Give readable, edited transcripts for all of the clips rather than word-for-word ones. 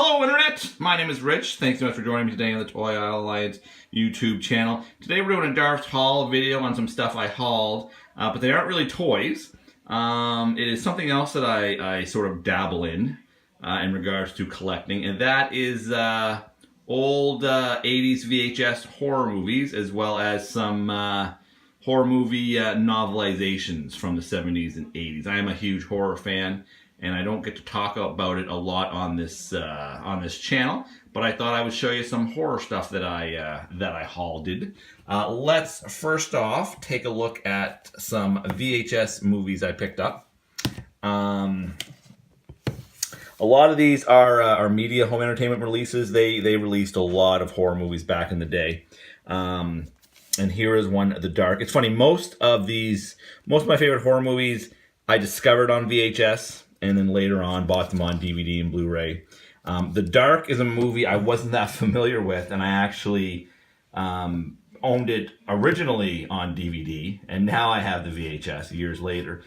Hello Internet, my name is Rich. Thanks so much for joining me today on the Toy Isle Alliance YouTube channel. Today we're doing a Darth haul video on some stuff I hauled, but they aren't really toys. It is something else that I sort of dabble in regards to collecting, and that is old 80s VHS horror movies, as well as some horror movie novelizations from the 70s and 80s. I am a huge horror fan, and I don't get to talk about it a lot on this channel, but I thought I would show you some horror stuff that I hauled. Let's first off take a look at some VHS movies I picked up. A lot of these are media home entertainment releases. They released a lot of horror movies back in the day. And here is one, The Dark. It's funny, most of my favorite horror movies I discovered on VHS, and then later on bought them on DVD and Blu-ray. The Dark is a movie I wasn't that familiar with, and I actually owned it originally on DVD, and now I have the VHS years later.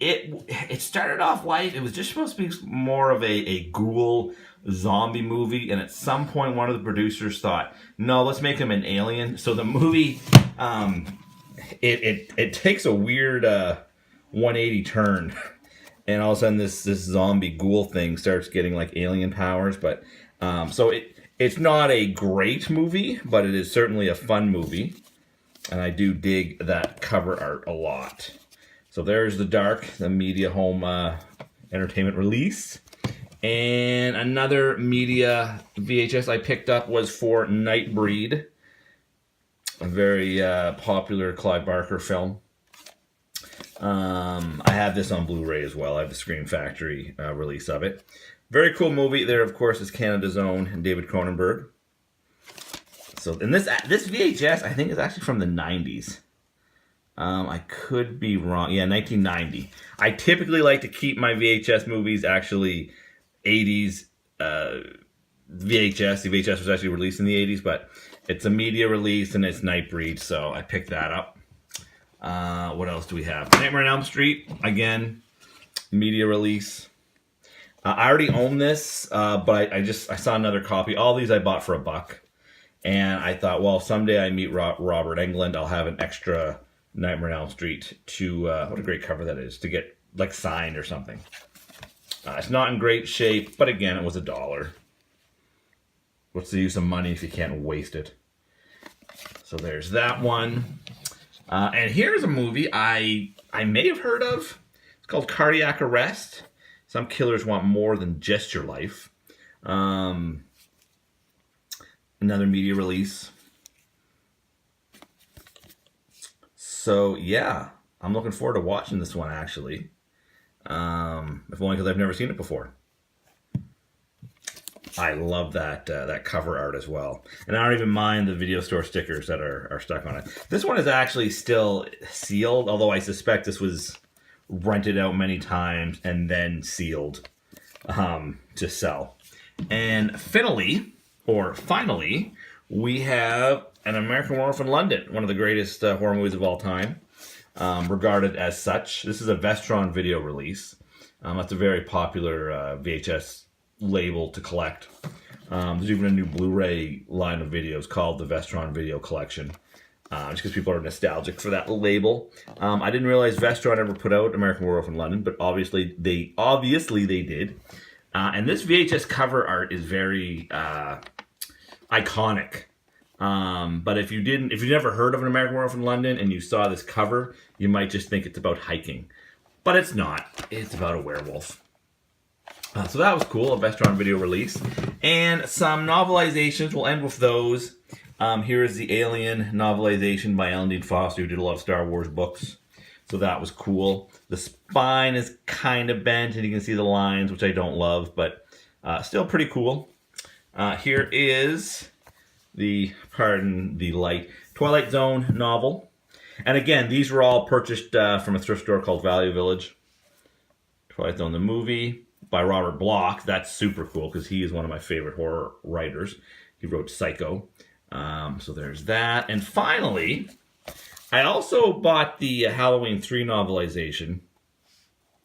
It started off light. It was just supposed to be more of a ghoul zombie movie, and at some point one of the producers thought, no, let's make him an alien. So the movie, it takes a weird 180 turn. And all of a sudden, this zombie ghoul thing starts getting like alien powers. But so it's not a great movie, but it is certainly a fun movie, and I do dig that cover art a lot. So there's The Dark, the media home entertainment release, and another media VHS I picked up was for Nightbreed, a very popular Clive Barker film. I have this on Blu-ray as well. I have the Scream Factory release of it. Very cool movie. There, of course, is Canada's own David Cronenberg. So, and this VHS, I think, is actually from the 90s. I could be wrong. Yeah, 1990. I typically like to keep my VHS movies actually 80s VHS. The VHS was actually released in the 80s, but it's a media release and it's Nightbreed, so I picked that up. What else do we have? Nightmare on Elm Street, again, media release. I already own this, but I saw another copy. All these I bought for $1, and I thought, well, someday I meet Robert Englund, I'll have an extra Nightmare on Elm Street to what a great cover that is, to get like signed or something. It's not in great shape, but again, it was $1. What's the use of money if you can't waste it? So there's that one. And here's a movie I may have heard of. It's called Cardiac Arrest. Some killers want more than just your life. Another media release. So yeah, I'm looking forward to watching this one actually. If only because I've never seen it before. I love that cover art as well. And I don't even mind the video store stickers that are stuck on it. This one is actually still sealed, although I suspect this was rented out many times and then sealed to sell. And finally, we have An American Werewolf in London, one of the greatest horror movies of all time, regarded as such. This is a Vestron video release. That's a very popular VHS label to collect. There's even a new Blu-ray line of videos called the Vestron Video Collection, just because people are nostalgic for that label. I didn't realize Vestron ever put out American Werewolf in London, but obviously they did. And this VHS cover art is very iconic. But if you've never heard of An American Werewolf in London and you saw this cover, you might just think it's about hiking, but it's not. It's about a werewolf. So that was cool, a Vestron video release. And some novelizations, we'll end with those. Here is the Alien novelization by Ellen Dean Foster, who did a lot of Star Wars books. So that was cool. The spine is kind of bent, and you can see the lines, which I don't love, but still pretty cool. Here is pardon the light, Twilight Zone novel. And again, these were all purchased from a thrift store called Value Village. Twilight Zone, the movie, by Robert Bloch. That's super cool because he is one of my favorite horror writers. He wrote Psycho. So there's that. And finally, I also bought the Halloween 3 novelization,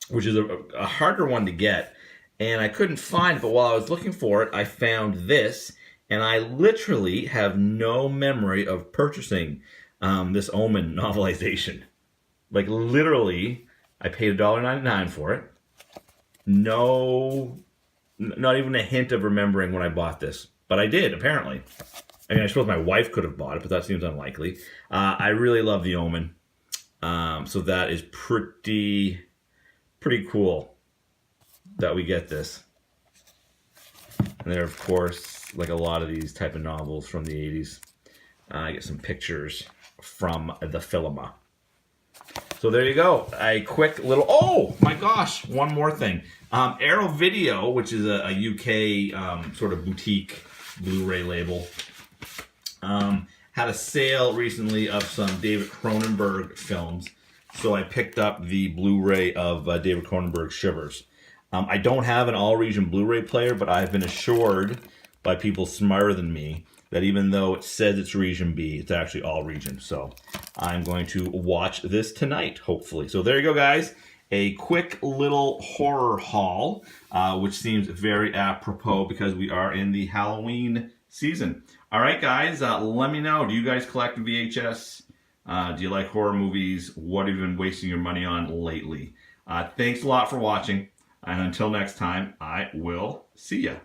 which is a harder one to get. and I couldn't find it, but while I was looking for it, I found this, and I literally have no memory of purchasing this Omen novelization. Like, literally, I paid $1.99 for it. No, not even a hint of remembering when I bought this. But I did, apparently. I mean, I suppose my wife could have bought it, but that seems unlikely. I really love the Omen. So that is pretty cool that we get this. And there, of course, like a lot of these type of novels from the 80s. I get some pictures from the Filma. So there you go. A quick little... Oh, my gosh. One more thing. Arrow Video, which is a UK sort of boutique Blu-ray label, had a sale recently of some David Cronenberg films. So I picked up the Blu-ray of David Cronenberg's Shivers. I don't have an all-region Blu-ray player, but I've been assured by people smarter than me that even though it says it's region B, it's actually all region. So I'm going to watch this tonight, hopefully. So there you go, guys. A quick little horror haul, which seems very apropos because we are in the Halloween season. All right, guys, let me know. Do you guys collect VHS? Do you like horror movies? What have you been wasting your money on lately? Thanks a lot for watching. And until next time, I will see ya.